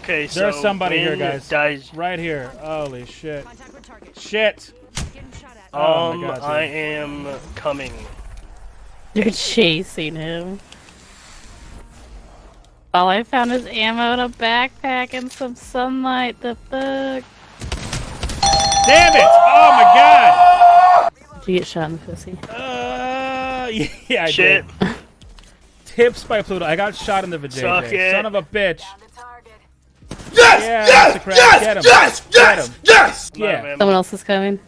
Okay, so There's somebody here, Win guys. dies. Right here. Holy shit. Shit. Oh my God, dude. I am coming. You're chasing him. All I found is ammo in a backpack and some sunlight. The fuck? Damn it! Oh my God! Did you get shot in the pussy? Yeah, I Shit. did. Tips by Pluto. I got shot in the vajayjay. Suck it. Son of a bitch. Yes! Yeah, Yes! Mr. Krabs, Yes! get him. Yes! Get Yes! him. Yes! Yeah. Someone else is coming.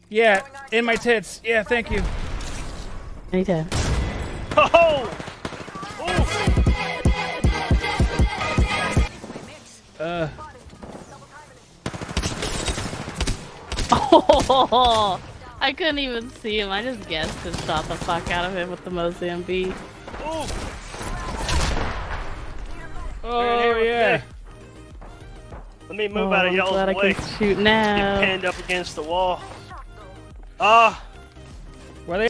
Yeah, in my tits. Yeah, thank you. Anytime. Oh! Oh, I couldn't even see him. I just guessed and shot the fuck out of him with the Mozambique. Oh, yeah. Let me move out of I'm y'all's glad way. I can shoot Get now. pinned up against the wall. Ah! Were they?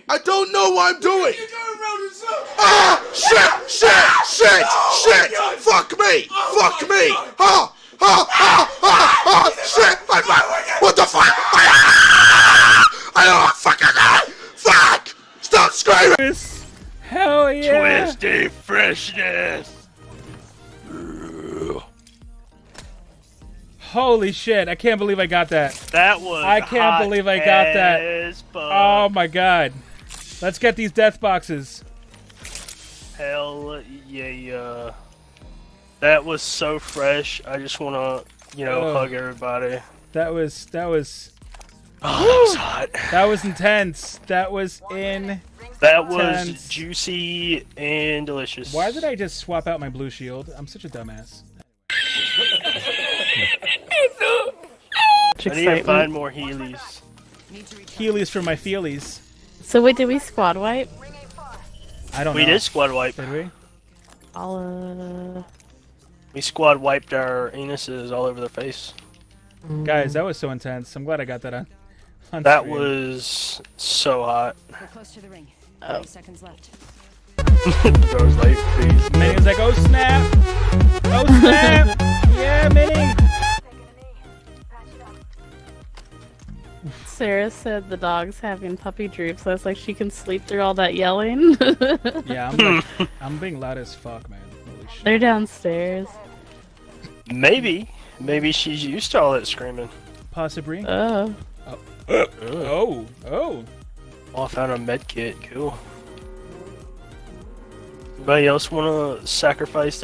I don't know what I'm doing! Ah! Shit! Shit! Shit! Shit! Fuck me! Fuck me! Ah! Ah! Ah! Ah! Ah! Shit! What the fuck? I don't fucking know! Fuck! Stop screaming! Hell yeah. Twisty freshness! Holy shit. I can't believe I got that. That was I can't hot believe I got that. as fuck. Oh my God. Let's get these death boxes. Hell yeah. That was so fresh. I just wanna, hug everybody. That was Oh, that was hot. that was intense. That was in. That was Intense. juicy and delicious. Why did I just swap out my blue shield? I'm such a dumbass. I need to find more Heelys. Heelys for my feelies. So wait, did we squad wipe? I don't We know. did squad wipe. Did we? We squad wiped our anuses all over their face. Guys, that was so intense. I'm glad I got that on That stream. was so hot. We're close to the ring. Oh. 30 seconds left. Those late, please. Minnie was like, oh snap! Oh snap! Yeah, Minnie! Sarah said the dog's having puppy droops. So it's like she can sleep through all that yelling. Yeah, I'm being loud as fuck, man. Holy shit. They're downstairs. Maybe she's used to all that screaming. Possibly. Oh. Oh. Oh, I found a med kit. Cool. Anybody else want to sacrifice